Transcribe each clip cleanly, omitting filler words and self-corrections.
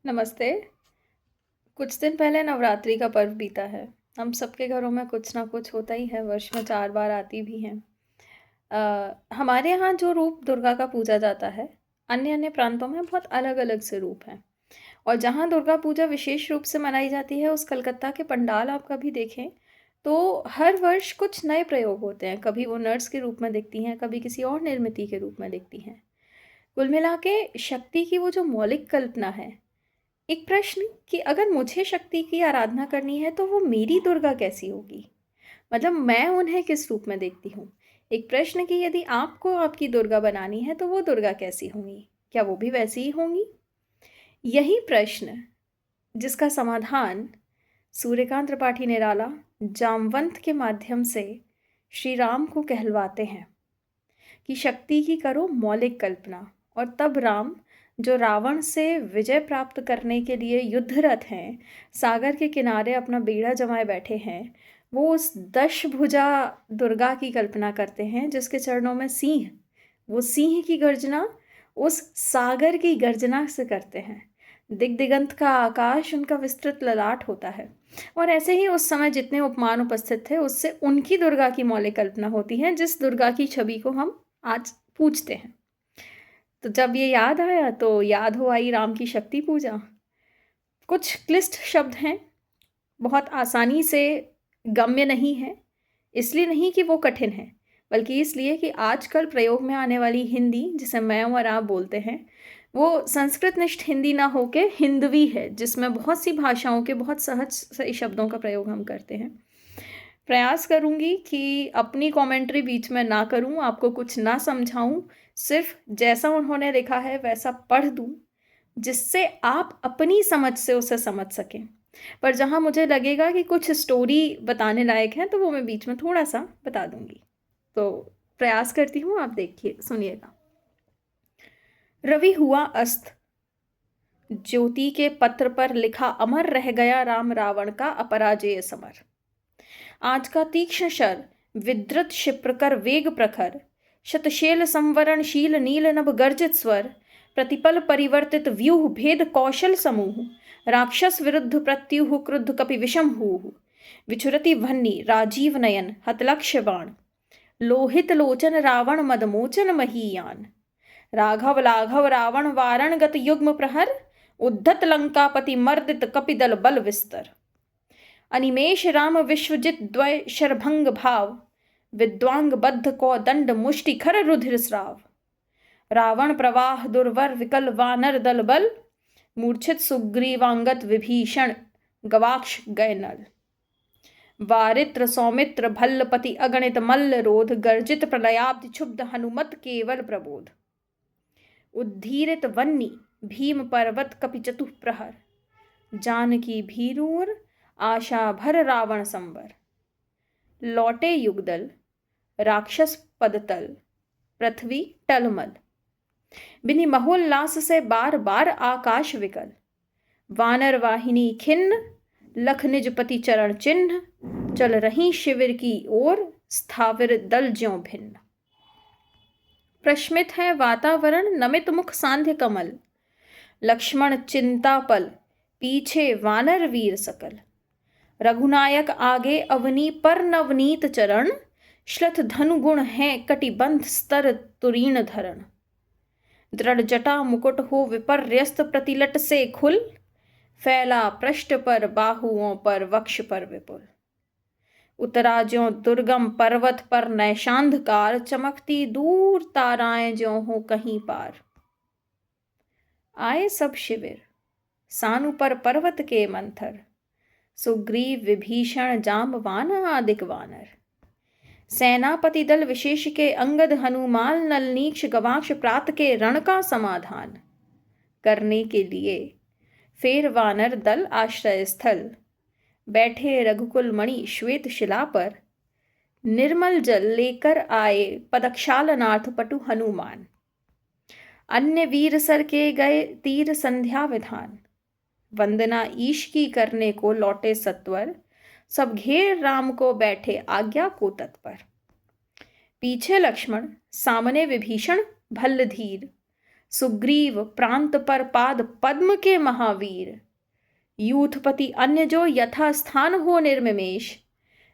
नमस्ते। कुछ दिन पहले नवरात्रि का पर्व बीता है। हम सबके घरों में कुछ ना कुछ होता ही है, वर्ष में 4 बार आती भी हैं। हमारे यहाँ जो रूप दुर्गा का पूजा जाता है, अन्य-अन्य प्रांतों में बहुत अलग-अलग से रूप हैं। और जहाँ दुर्गा पूजा विशेष रूप से मनाई जाती है, उस कलकत्ता के पंडाल आप कभी देखें, तो हर वर्ष कुछ नए प्रयोग होते हैं। कभी वो नर्स के रूप में दिखती हैं, कभी किसी और निर्मिति के रूप में दिखती हैं। कुल मिला के शक्ति की वो जो मौलिक कल्पना है, एक प्रश्न कि अगर मुझे शक्ति की आराधना करनी है तो वो मेरी दुर्गा कैसी होगी? मतलब मैं उन्हें किस रूप में देखती हूँ? एक प्रश्न कि यदि आपको आपकी दुर्गा बनानी है तो वो दुर्गा कैसी होंगी? क्या वो भी वैसी ही होंगी? यही प्रश्न जिसका समाधान सूर्यकांत त्रिपाठी निराला जामवंत के माध्यम से श्री राम को कहलवाते हैं कि शक्ति की करो मौलिक कल्पना। और तब राम, जो रावण से विजय प्राप्त करने के लिए युद्धरत हैं, सागर के किनारे अपना बेड़ा जमाए बैठे हैं, वो उस दशभुजा दुर्गा की कल्पना करते हैं जिसके चरणों में सिंह, वो सिंह की गर्जना उस सागर की गर्जना से करते हैं। दिग्दिगंत का आकाश उनका विस्तृत ललाट होता है। और ऐसे ही उस समय जितने उपमान उपस्थित थे, उससे उनकी दुर्गा की मौलिक कल्पना होती है, जिस दुर्गा की छवि को हम आज पूजते हैं। तो जब ये याद आया तो याद हो आई राम की शक्ति पूजा। कुछ क्लिष्ट शब्द हैं, बहुत आसानी से गम्य नहीं है। इसलिए नहीं कि वो कठिन है, बल्कि इसलिए कि आजकल प्रयोग में आने वाली हिंदी, जिसे मैं और आप बोलते हैं, वो संस्कृतनिष्ठ हिंदी ना होके हिंदवी है, जिसमें बहुत सी भाषाओं के बहुत सहज से शब्दों का प्रयोग हम करते हैं। प्रयास करूँगी कि अपनी कमेंट्री बीच में ना करूँ, आपको कुछ ना समझाऊँ, सिर्फ जैसा उन्होंने लिखा है वैसा पढ़ दूँ, जिससे आप अपनी समझ से उसे समझ सकें। पर जहाँ मुझे लगेगा कि कुछ स्टोरी बताने लायक है, तो वो मैं बीच में थोड़ा-सा बता दूँगी। तो प्रयास करती हूँ, आप देखिए सुनिएगा। रवि हुआ अस्त, ज्योति के पत्र पर लिखा अमर रह गया राम रावण का अपराजेय समर। आज का तीक्ष्ण शर, विद्रुत क्षिप्रकर वेग प्रखर, शतशैल संवरण शील नील नभ गर्जित स्वर, प्रतिपल परिवर्तित व्यूह भेद कौशल समूह, राक्षस विरुद्ध प्रत्युह क्रुद्ध कपि विषम हूह, विचुरति भन्नी राजीव नयन हतलक्ष्य बाण, लोहित लोचन रावण मदमोचन महीयान, राघव लाघव रावण वारण गत युग्म प्रहर, उद्धत लंकापति मर्दित कपिदल बल विस्तर, अनिमेष राम विश्वजित द्वय शरभंग भाव, विद्वांग बद्ध कौ दंड मुष्टिखर रुधिर स्राव, रावण प्रवाह दुर्वर विकल वानर दल बल, मूर्छित सुग्रीवांगत विभीषण गवाक्ष गए नल, वारित्र सौमित्र भल्लपति अगणित मल्ल रोध, गर्जित प्रलयाब्धि क्षुब्ध हनुमत केवल प्रबोध, उद्धीरित वन्नी भीम पर्वत कपि चतुः प्रहर, जानकी भीरूर आशा भर रावण संवर, लौटे युगदल राक्षस पदतल, पृथ्वी टलमल, बिनि महोल्लास से बार बार आकाश विकल, वानर वाहिनी खिन्न लख निज पति चरण चिन्ह, चल रही शिविर की ओर स्थाविर दल ज्यों भिन्न, प्रश्मित है वातावरण नमित मुख सांध्य कमल, लक्ष्मण चिंतापल पीछे वानर वीर सकल, रघुनायक आगे अवनी पर नवनीत चरण, श्लथ धनु गुण है कटिबंध स्तर तुरीण धरण, दृढ़ जटा मुकुट हो विपर्यस्त प्रतिलट से खुल, फैला पृष्ठ पर बाहुओं पर वक्ष पर विपुल, उतरा ज्यों दुर्गम पर्वत पर नैशांधकार, चमकती दूर ताराएं ज्यों हो कहीं पार, आए सब शिविर सानु पर पर्वत के मंथर, सुग्रीव विभीषण जाम्बवान आदिक वानर, सेनापति दल विशेष के अंगद हनुमान नलनीक्ष गवाक्ष प्रात के रण का समाधान करने के लिए फेर वानर दल आश्रय स्थल, बैठे रघुकुल मणि श्वेत शिला पर, निर्मल जल लेकर आए पदक्षालनाथ पटु हनुमान, अन्य वीर सर के गए तीर संध्या विधान, वंदना ईश की करने को लौटे सत्वर, सब घेर राम को बैठे आज्ञा को तत्पर, पीछे लक्ष्मण सामने विभीषण भल्ल धीर, सुग्रीव प्रांत पर पाद पद्म के महावीर, यूथपति अन्य जो यथा स्थान हो निर्ममेश,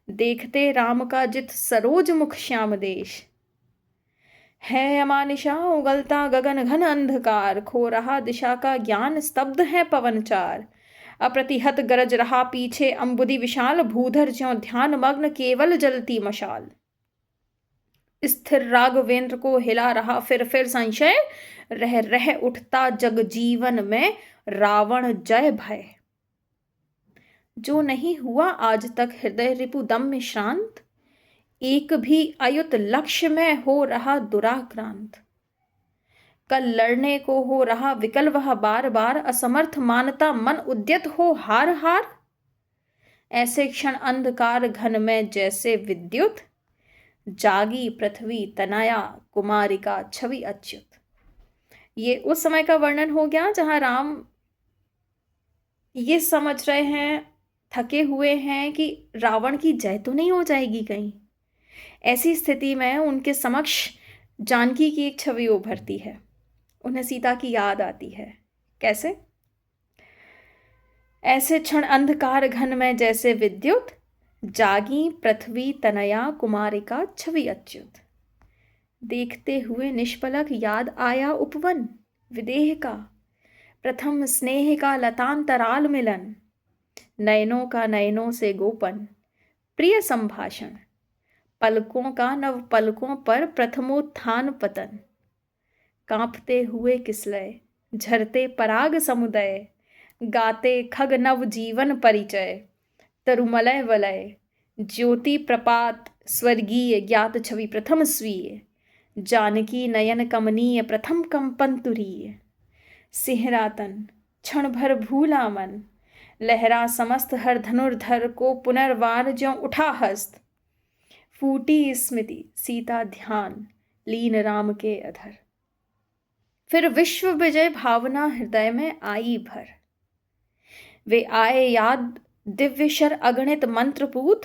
देखते राम का जित सरोज मुख श्याम देश। है अमानिशा उगलता गगन घन अंधकार, खो रहा दिशा का ज्ञान स्तब्ध है पवनचार। अप्रतिहत गरज रहा पीछे अंबुदि विशाल, भूधर ज्यों ध्यान मग्न केवल जलती मशाल। स्थिर राघवेंद्र को हिला रहा फिर संशय, रह रह उठता जग जीवन में रावण जय भय। जो नहीं हुआ आज तक हृदय रिपु दम में श्रांत, एक भी अयुत लक्ष्य में हो रहा दुराक्रांत। कल लड़ने को हो रहा विकल वह बार बार, असमर्थ मानता मन उद्यत हो हार हार। ऐसे क्षण अंधकार घन में जैसे विद्युत, जागी पृथ्वी तनया कुमारिका छवि अच्युत। ये उस समय का वर्णन हो गया जहां राम ये समझ रहे हैं, थके हुए हैं कि रावण की जय तो नहीं हो जाएगी कहीं। ऐसी स्थिति में उनके समक्ष जानकी की एक छवि उभरती है, उन्हें सीता की याद आती है। कैसे? ऐसे क्षण अंधकार घन में जैसे विद्युत, जागी पृथ्वी तनया कुमारिका छवि अच्युत। देखते हुए निष्पलक याद आया उपवन विदेह का, प्रथम स्नेह का लतांतराल मिलन। नयनों का नयनों से गोपन प्रिय संभाषण, पलकों का नव पलकों पर प्रथमोत्थान पतन। कांपते हुए किसलय झरते पराग समुदय, गाते खग नव जीवन परिचय। तरुमलय वलय ज्योति प्रपात स्वर्गीय, ज्ञात छवि प्रथम स्वीय। जानकी नयन कमनीय प्रथम कंपन तुरीय। सिंहरातन क्षण भर भूला मन, लहरा समस्त हर धनुर्धर को पुनर्वार ज्यों उठा हस्त। फूटी स्मृति सीता ध्यान लीन राम के अधर। फिर विश्व विजय भावना हृदय में आई भर। वे आए याद दिव्य शर अगणित मंत्रपूत,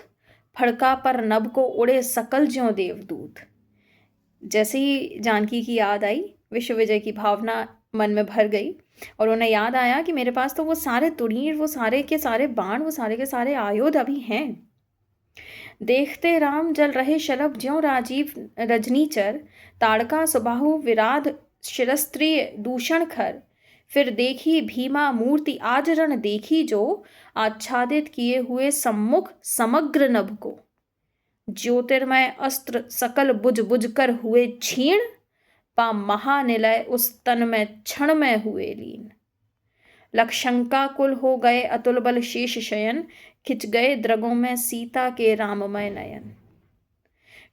फड़का पर नभ को उड़े सकल ज्यों देवदूत। जैसे ही जानकी की याद आई, विश्व विजय की भावना मन में भर गई और उन्हें याद आया कि मेरे पास तो वो सारे तुरीर, वो सारे के सारे बाण, वो सारे के सारे आयुध अभी हैं। देखते राम जल रहे शलभ ज्यों राजीव रजनीचर, ताड़का सुबाहु विराध शिरस्त्रीय दूषण खर। फिर देखी भीमा मूर्ति आजरण देखी जो, आच्छादित किए हुए सम्मुख समग्र नभ को। ज्योतिर्मय अस्त्र सकल बुझ बुझ कर हुए क्षीण, पा महानिलय उस तन में क्षण में हुए लीन। लक्षंका कुल हो गए अतुल बल शेष शयन, खिंच गए द्रगों में सीता के राममय नयन।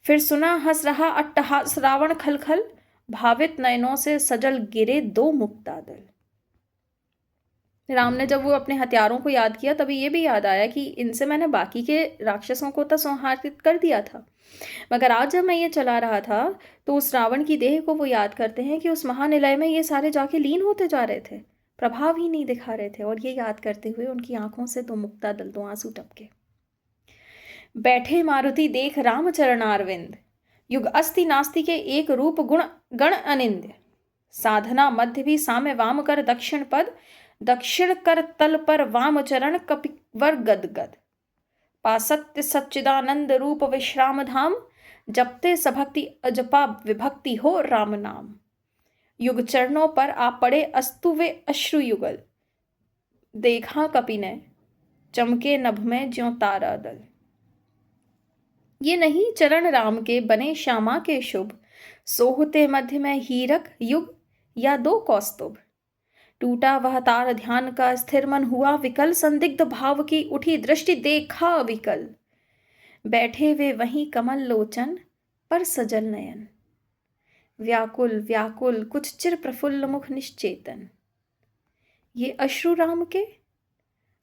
फिर सुना हंस रहा अट्टहास रावण खलखल, भावित नयनों से सजल गिरे दो मुक्तादल। राम ने जब वो अपने हथियारों को याद किया, तभी ये भी याद आया कि इनसे मैंने बाकी के राक्षसों को तो संहारित कर दिया था, मगर आज जब मैं ये चला रहा था तो उस रावण की देह को वो याद करते हैं कि उस महानिलय में ये सारे जाके लीन होते जा रहे थे, प्रभाव ही नहीं दिखा रहे थे। और ये याद करते हुए उनकी आंखों से दो मुक्तादल, दो आंसू टपके। बैठे मारुति देख राम चरणारविंद, युग अस्ति नास्ति के एक रूप गुण गण अनिंद्य। साधना मध्य भी साम्य वाम कर दक्षिण पद, दक्षिण कर तल पर वाम चरण कपिवर गदगद। पासत्य सच्चिदानंद रूप विश्राम धाम, जपते सभक्ति अजपा विभक्ति हो राम नाम। युग चरणों पर आ पड़े अस्तु वे अश्रु युगल, देखा कपि ने चमके नभ में ज्यों तारा दल। ये नहीं चरण राम के बने श्यामा के शुभ, सोहते मध्य में हीरक युग या दो कौस्तुभ। टूटा वह तार ध्यान का स्थिर मन हुआ विकल, संदिग्ध भाव की उठी दृष्टि देखा विकल। बैठे वे वहीं कमल लोचन पर सजल नयन, व्याकुल व्याकुल कुछ चिर प्रफुल्ल मुख निश्चेतन। ये अश्रु राम के?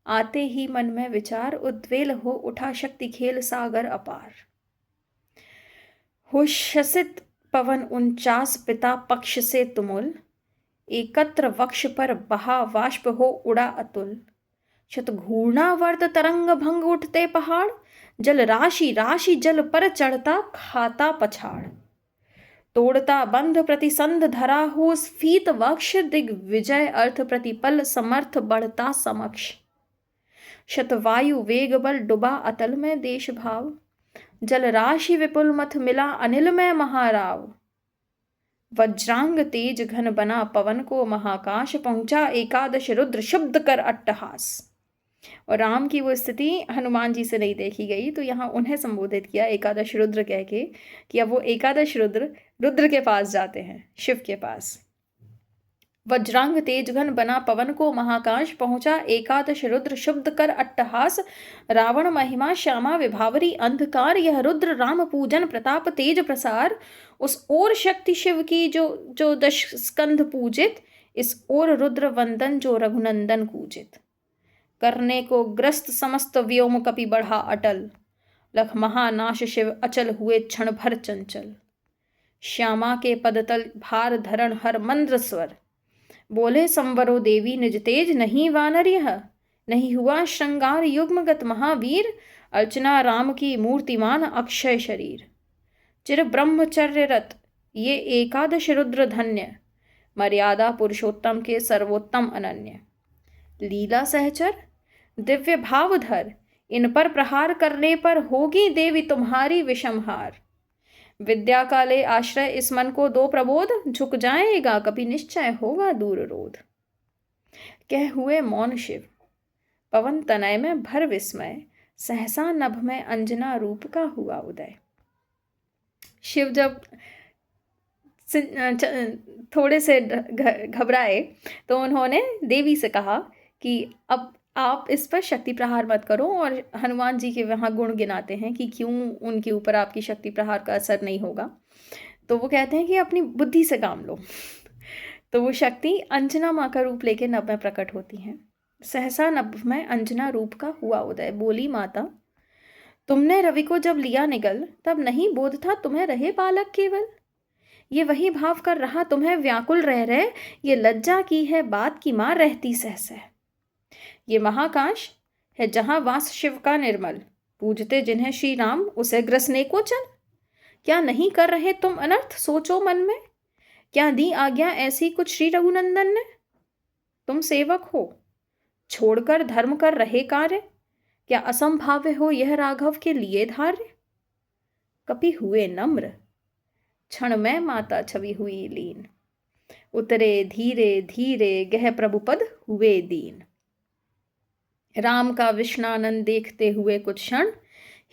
आते ही मन में विचार उद्वेल हो उठा, शक्ति खेल सागर अपार। हुशसित पवन 49 पिता पक्ष से तुमुल, एकत्र वक्ष पर बहा वाष्प हो उड़ा अतुल। शतघूर्णावर्त तरंग भंग उठते पहाड़, जल राशि राशि जल पर चढ़ता खाता पछाड़। तोड़ता बंध प्रतिसंध धरा हो स्फीत वक्ष दिग्विजय अर्थ प्रतिपल समर्थ बढ़ता समक्ष। शतवायु वेग बल डुबा अतल में देश भाव जल राशि विपुल मथ मिला अनिल में महाराव। वज्रांग तेज घन बना पवन को महाकाश पहुंचा एकादश रुद्र शुद्ध कर अट्टहास। और राम की वो स्थिति हनुमान जी से नहीं देखी गई, तो यहाँ उन्हें संबोधित किया एकादश रुद्र कह के कि अब वो एकादश रुद्र के पास जाते हैं, शिव के पास। वज्रांग तेज घन बना पवन को महाकाश पहुंचा एकादश रुद्र शुद्ध कर अट्टहास। रावण महिमा श्यामा विभावरी अंधकार यह रुद्र राम पूजन प्रताप तेज प्रसार। उस ओर शक्ति शिव की जो दश स्कंध पूजित, इस ओर रुद्र वंदन जो रघुनंदन कूजित। करने को ग्रस्त समस्त व्योम कपि बढ़ा अटल लख महानाश शिव अचल हुए क्षण भर चंचल। श्यामा के पदतल भार धरण हर मंद्र स्वर बोले संवरो देवी निज तेज नहीं वानर यह। नहीं हुआ श्रृंगार युग्मगत महावीर अर्चना राम की मूर्तिमान अक्षय शरीर। चिर ब्रह्मचर्य रत ये एकादश रुद्र धन्य मर्यादा पुरुषोत्तम के सर्वोत्तम अनन्य। लीला सहचर दिव्य भावधर इन पर प्रहार करने पर होगी देवी तुम्हारी विषमहार। विद्या का ले आश्रय इस मन को दो प्रबोध झुक जाएगा कभी निश्चय होगा दूर रोध। कह हुए मौन शिव पवन तनय में भर विस्मय सहसा नभ में अंजना रूप का हुआ उदय। शिव जब थोड़े से घबराए तो उन्होंने देवी से कहा कि अब आप इस पर शक्ति प्रहार मत करो, और हनुमान जी के वहाँ गुण गिनाते हैं कि क्यों उनके ऊपर आपकी शक्ति प्रहार का असर नहीं होगा। तो वो कहते हैं कि अपनी बुद्धि से काम लो। तो वो शक्ति अंजना माँ का रूप लेके नभ में प्रकट होती हैं। सहसा नभ में अंजना रूप का हुआ उदय। बोली माता तुमने रवि को जब लिया निगल तब नहीं बोध था तुम्हें रहे बालक केवल। ये वही भाव कर रहा तुम्हें व्याकुल रह रहे, ये लज्जा की है बात की माँ रहती सहसह। ये महाकाश है जहां वास शिव का निर्मल पूजते जिन्हें श्री राम उसे ग्रसने को चल। क्या नहीं कर रहे तुम अनर्थ सोचो मन में, क्या दी आज्ञा ऐसी कुछ श्री रघुनंदन ने। तुम सेवक हो छोड़कर धर्म कर रहे कार्य, क्या असंभाव्य हो यह राघव के लिए धार्य। कपि हुए नम्र क्षण में माता छवि हुई लीन, उतरे धीरे धीरे गह प्रभुपद हुए दीन। राम का विष्णानंद देखते हुए कुछ क्षण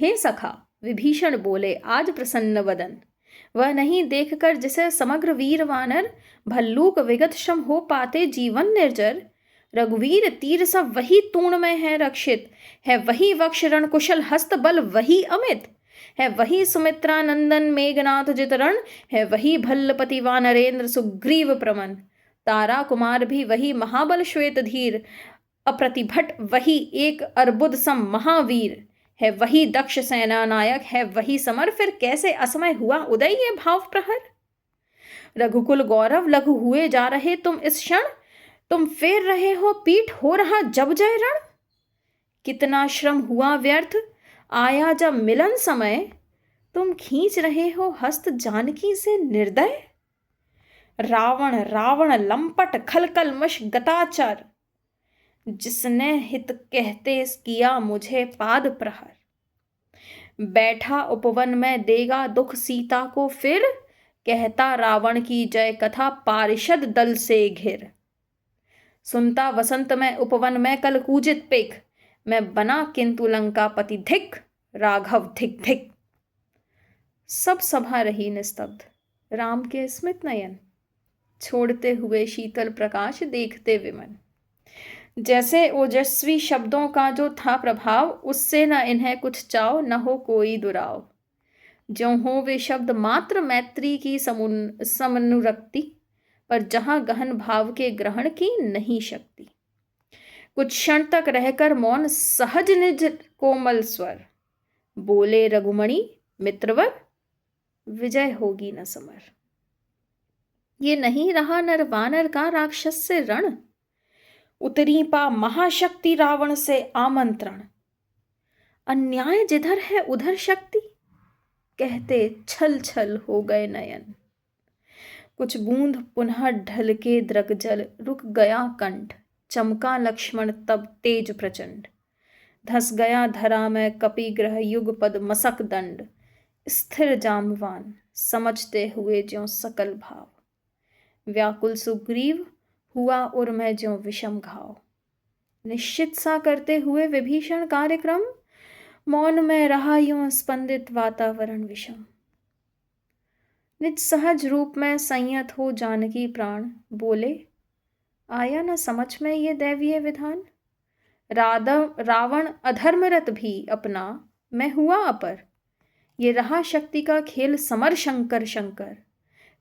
हे सखा विभीषण बोले आज प्रसन्न वदन। वह नहीं देखकर जिसे समग्र वीर वानर भल्लूक विगत श्रम हो पाते जीवन निर्जर। रघुवीर तीर सब वही तूण में है रक्षित, है वही वक्ष रण कुशल हस्त बल वही अमित। है वही सुमित्रा नंदन मेघनाथ जितरण, है वही भल्लपति वानरेंद्र सुग्रीव प्रमन। तारा कुमार भी वही महाबल श्वेत धीर, अप्रतिभट वही एक अर्बुद सम महावीर। है वही दक्ष सेना नायक, है वही समर फिर कैसे असमय हुआ उदय ये भाव प्रहर। रघुकुल गौरव लघु हुए जा रहे तुम इस क्षण, तुम फेर रहे हो पीठ हो रहा जब जय रण। कितना श्रम हुआ व्यर्थ आया जब मिलन समय, तुम खींच रहे हो हस्त जानकी से निर्दय। रावण रावण लंपट खलकलमश गताचर, जिसने हित कहते किया मुझे पाद प्रहर। बैठा उपवन में देगा दुख सीता को फिर, कहता रावण की जय कथा पारिषद दल से घिर। सुनता वसंत में उपवन में कल कूजित पिख, मैं बना किंतु लंकापति धिक राघव धिक धिक। सब सभा रही निस्तब्ध, राम के स्मित नयन छोड़ते हुए शीतल प्रकाश देखते विमन। जैसे ओजस्वी शब्दों का जो था प्रभाव, उससे न इन्हें कुछ चाव न हो कोई दुराव। जो हो वे शब्द मात्र मैत्री की समनुरक्ति, पर जहां गहन भाव के ग्रहण की नहीं शक्ति। कुछ क्षण तक रहकर मौन सहज निज कोमल स्वर, बोले रघुमणि मित्रवर विजय होगी न समर। ये नहीं रहा नर वानर का राक्षस से रण, उतरी पा महाशक्ति रावण से आमंत्रण। अन्याय जिधर है उधर शक्ति, कहते छल छल हो गए नयन। कुछ बूंद पुनः ढल के द्रग जल, रुक गया कंठ, चमका लक्ष्मण तब तेज प्रचंड। धस गया धरा में कपि ग्रह युग पद मसक दंड, स्थिर जाम्बवान समझते हुए ज्यों सकल भाव। व्याकुल सुग्रीव हुआ उर में ज्यों विषम घाव। निश्चित सा करते हुए विभीषण कार्यक्रम, मौन में रहा यूं स्पंदित वातावरण विषम। निज सहज रूप में संयत हो जानकी प्राण, बोले आया न समझ में ये दैवीय विधान। रावण अधर्मरत भी अपना, मैं हुआ अपर। ये रहा शक्ति का खेल समर शंकर शंकर।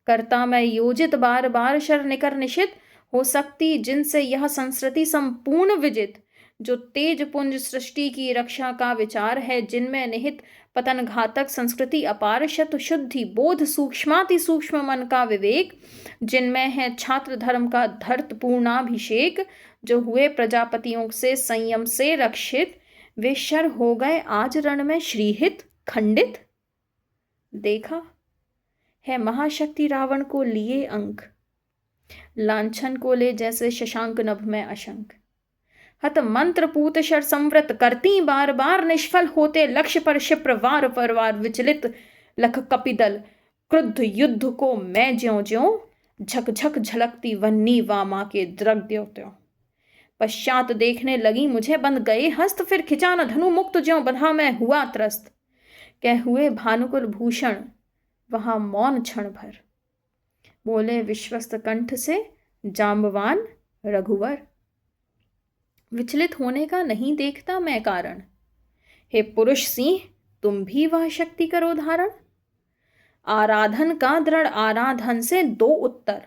करता मैं योजित बार बार शर निकर निशित, हो सकती जिनसे यह संस्कृति संपूर्ण विजित। जो तेज पुंज सृष्टि की रक्षा का विचार है, जिनमें निहित पतन घातक संस्कृति अपार शत शुद्धि बोध सूक्ष्माति सूक्ष्म मन का विवेक। जिनमें है छात्र धर्म का धर्त पूर्णाभिषेक। जो हुए प्रजापतियों से संयम से रक्षित, वे शर हो गए आज रण में श्रीहित खंडित। देखा है महाशक्ति रावण को लिए अंक, लांछन को ले जैसे शशांक नभ में अशंक। हत मंत्र पूत शर संवृत करती बार बार, निष्फल होते लक्ष्य पर क्षिप्र वार पर वार। विचलित लख कपिदल क्रुद्ध युद्ध को मैं ज्यों ज्यों, झक झक झलकती वन्नी वामा के द्रग द्यो त्यों। पश्चात देखने लगी मुझे बंध गए हस्त, फिर खिंचा न धनु मुक्त ज्यों बंधा मैं हुआ त्रस्त। कह हुए भानुकुल भूषण वहां मौन क्षण भर, बोले विश्वस्त कंठ से जाम्बवान रघुवर। विचलित होने का नहीं देखता मैं कारण, हे पुरुष सिंह तुम भी वह शक्ति करो धारण। आराधन का दृढ़ आराधन से दो उत्तर,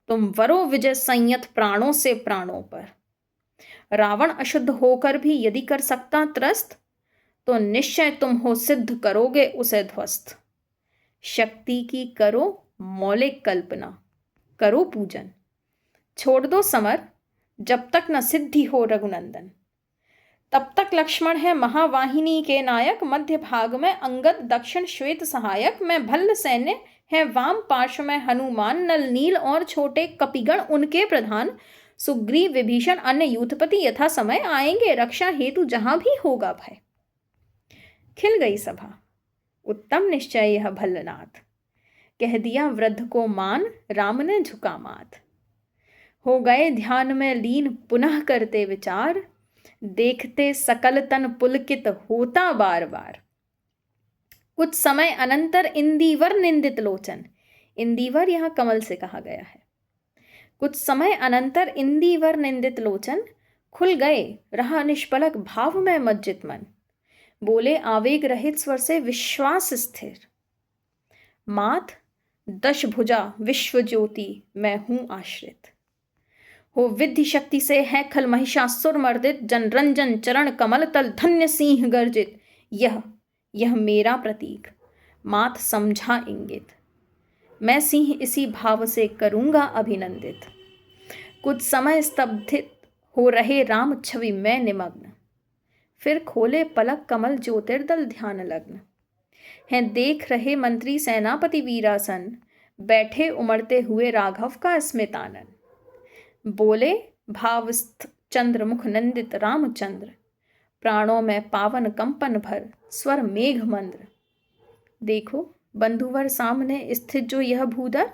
तुम वरो विजय संयत प्राणों से प्राणों पर। रावण अशुद्ध होकर भी यदि कर सकता त्रस्त, तो निश्चय तुम हो सिद्ध करोगे उसे ध्वस्त। शक्ति की करो मौलिक कल्पना, करो पूजन, छोड़ दो समर जब तक न सिद्धि हो रघुनंदन। तब तक लक्ष्मण है महावाहिनी के नायक, मध्य भाग में अंगद दक्षिण श्वेत सहायक। मैं भल्ल सैन्य है वाम पार्श्व में हनुमान, नल नील और छोटे कपिगण उनके प्रधान। सुग्रीव विभीषण अन्य यूथपति यथा समय आएंगे, रक्षा हेतु जहां भी होगा भय। खिल गई सभा, उत्तम निश्चय यह भल्लनाथ। कह दिया वृद्ध को मान, राम ने झुका माथ। हो गए ध्यान में लीन पुनः करते विचार, देखते सकल तन पुलकित होता बार बार। कुछ समय अनंतर इंदिवर निंदित लोचन, इंदिवर यहां कमल से कहा गया है। कुछ समय अनंतर इंदिवर निंदित लोचन, खुल गए रहा निष्पलक भाव में मज्जित मन। बोले आवेग रहित स्वर से विश्वास स्थिर, मात दशभुजा विश्व ज्योति मैं हूं आश्रित। हो विधि शक्ति से है खल महिषासुर मर्दित, जनरंजन चरण कमल तल धन्य सिंह गर्जित। यह मेरा प्रतीक मात समझा इंगित, मैं सिंह इसी भाव से करूंगा अभिनंदित। कुछ समय स्तब्धित हो रहे राम छवि में निमग्न, फिर खोले पलक कमल ज्योतिर्दल ध्यान लग्न। हैं देख रहे मंत्री सेनापति वीरासन, बैठे उमड़ते हुए राघव का स्मितानन। बोले भावस्थ चंद्रमुख नंदित रामचंद्र, प्राणों में पावन कंपन भर स्वर मेघ मंद्र। देखो बंधुवर सामने स्थित जो यह भूदर,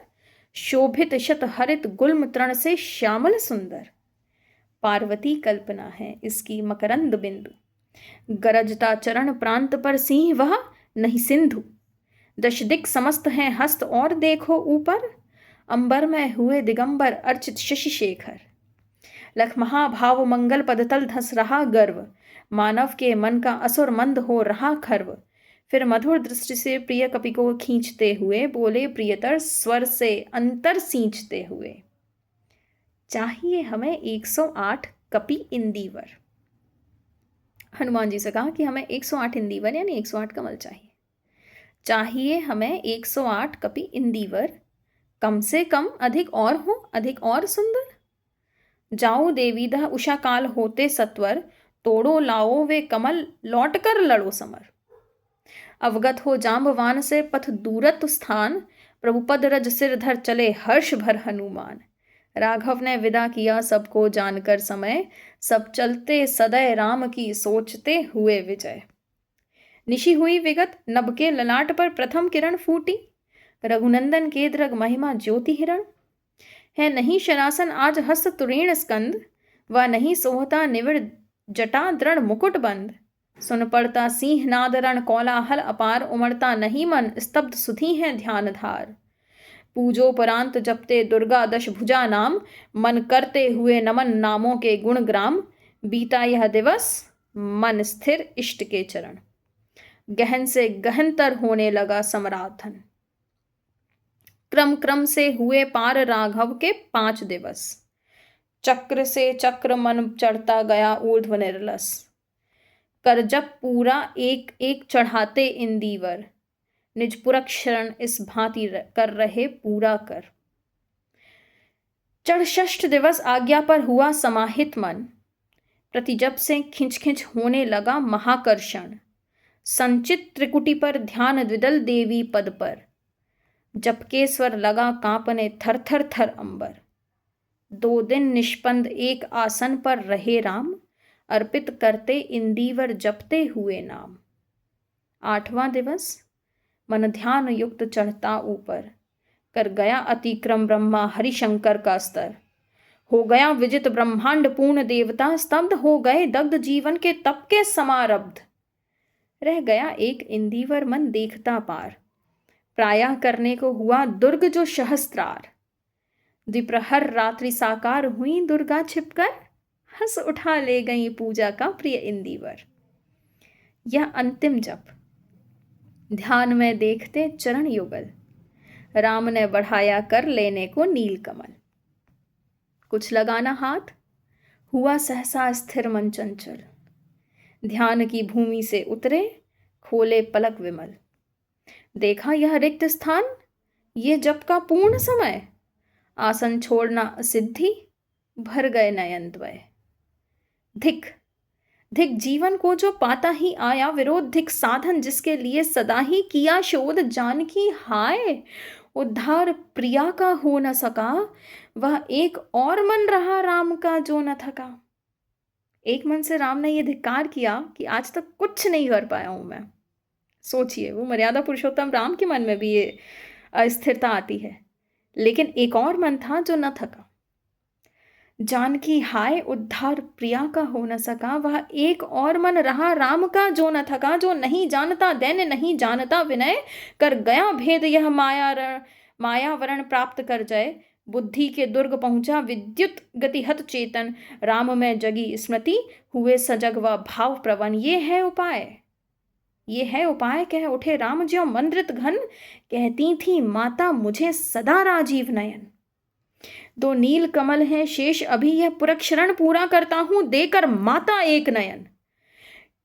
शोभित शत हरित गुल्म तृण से श्यामल सुंदर। पार्वती कल्पना है इसकी मकरंद बिंदु, गरजता चरण प्रांत पर सिंह वह नहीं सिंधु। दश दिक् समस्त हैं हस्त और देखो ऊपर, अंबर में हुए दिगंबर अर्चित शशि शेखर। लख महाभाव मंगल पदतल धस रहा गर्व, मानव के मन का असुर मंद हो रहा खर्व। फिर मधुर दृष्टि से प्रिय कपि को खींचते हुए बोले प्रियतर स्वर से अंतर सींचते हुए, चाहिए हमें 108 कपि इंदिवर। हनुमान जी से कहा कि हमें 108 इंदिवर यानी 108 कमल चाहिए हमें 108 कपि इंदिवर, कम से कम अधिक और हो अधिक और सुंदर। जाओ देवीदह उषा काल होते सत्वर, तोड़ो लाओ वे कमल लौट कर लड़ो समर। अवगत हो जाम्बवान से पथ दूरत स्थान, प्रभु पद रज सिर धर चले हर्ष भर हनुमान। राघव ने विदा किया सबको जानकर समय, सब चलते सदै राम की सोचते हुए विजय। निशि हुई विगत नभ के ललाट पर प्रथम किरण फूटी, रघुनंदन के दृग महिमा ज्योति हिरण। है नहीं शरासन आज हस्त तुरीण स्कंद, व नहीं सोहता निविड़ जटा दृढ़ मुकुट बंद। सुन पड़ता सिंह नाद रण कोलाहल अपार, उमड़ता नहीं मन स्तब्ध सुधी है ध्यान धार। पूजोपरांत जपते दुर्गा दश भुजा नाम, मन करते हुए नमन नामों के गुण ग्राम। बीता यह दिवस मन स्थिर इष्ट के चरण, गहन से गहनतर होने लगा समराधन। क्रम क्रम से हुए पार राघव के 5 दिवस, चक्र से चक्र मन चढ़ता गया ऊर्ध्व निर्लस। कर जब पूरा एक एक चढ़ाते इंदीवर, निज पुरख शरण इस भांति कर रहे पूरा कर। चढ़ षष्ठ दिवस आज्ञा पर हुआ समाहित मन, प्रति जब से खिंच खिंच होने लगा महाकर्षण। संचित त्रिकुटी पर ध्यान द्विदल देवी पद पर, जबके स्वर लगा कांपने थर थर थर अंबर। 2 दिन निष्पंद एक आसन पर रहे राम, अर्पित करते इंदीवर जपते हुए नाम। 8वां दिवस मन ध्यान युक्त चढ़ता ऊपर, कर गया अतिक्रम ब्रह्मा हरिशंकर का स्तर। हो गया विजित ब्रह्मांड पूर्ण देवता, स्तब्ध हो गए दग्ध जीवन के तप के समारब्ध। रह गया एक इंदीवर मन देखता पार, प्राया करने को हुआ दुर्ग जो सहस्त्रार। द्विप्रहर रात्रि साकार हुई दुर्गा छिपकर, हंस उठा ले गई पूजा का प्रिय इंदीवर। यह अंतिम जप ध्यान में देखते चरण युगल, राम ने बढ़ाया कर लेने को नील कमल। कुछ लगाना हाथ, हुआ सहसा स्थिर मन चंचल। ध्यान की भूमि से उतरे, खोले पलक विमल। देखा यह रिक्त स्थान, ये जप का पूर्ण समय। आसन छोड़ना असिद्धि, भर गए नयन द्वय। धिक धिक जीवन को जो पाता ही आया विरोध, धिक साधन जिसके लिए सदा ही किया शोध। जानकी हाय उद्धार प्रिया का हो न सका, वह एक और मन रहा राम का जो न थका। एक मन से राम ने यह धिक्कार किया कि आज तक कुछ नहीं कर पाया हूं मैं। सोचिए, वो मर्यादा पुरुषोत्तम राम के मन में भी ये अस्थिरता आती है, लेकिन एक और मन था जो न थका। जानकी हाय उद्धार प्रिया का हो न सका, वह एक और मन रहा राम का जो न थका। जो नहीं जानता दैन्य नहीं जानता विनय, कर गया भेद यह मायावरण प्राप्त कर जय। बुद्धि के दुर्ग पहुंचा विद्युत गतिहत चेतन, राम में जगी स्मृति हुए सजग व भाव प्रवन। ये है उपाय कह उठे राम ज्यों मंद्रित घन, कहती थी माता मुझे सदा राजीव नयन। 2 नील कमल हैं शेष अभी, यह पुरख शरण पूरा करता हूं देकर माता एक नयन।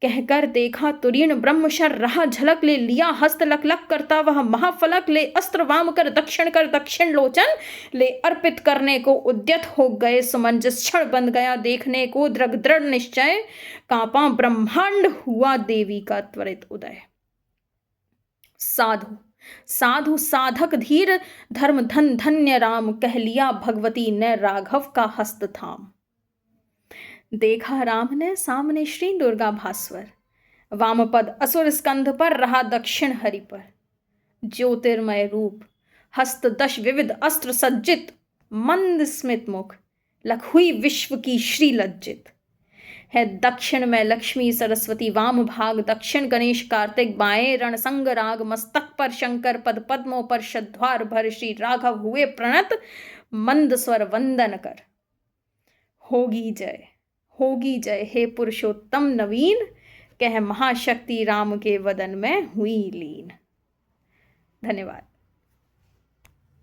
कहकर देखा तुरीन ब्रह्मशर रहा झलक, ले लिया हस्त लक लक करता वह महाफलक। ले अस्त्र वाम कर दक्षिण लोचन, ले अर्पित करने को उद्यत हो गए सुमन। जिस क्षण बंद गया देखने को दृढ़ दृढ़ निश्चय, कांपा ब्रह्मांड हुआ देवी का त्वरित उदय। साधु साधक धीर धर्म धन धन्य राम, कह लिया भगवती ने राघव का हस्त थाम। देखा राम ने सामने श्री दुर्गा भास्वर, वामपद असुर स्कंध पर रहा दक्षिण हरि पर। ज्योतिर्मय रूप हस्त 10 विविध अस्त्र सज्जित, मंद स्मित मुख लख हुई विश्व की श्री लज्जित। है दक्षिण में लक्ष्मी सरस्वती, वाम भाग दक्षिण गणेश कार्तिक, बाएं रणसंग राग, मस्तक पर शंकर पद पद्मों पर शद्वार भर। श्री राघव हुए प्रणत मंद स्वर वंदन कर। होगी जय हे पुरुषोत्तम नवीन, कह महाशक्ति राम के वदन में हुई लीन। धन्यवाद।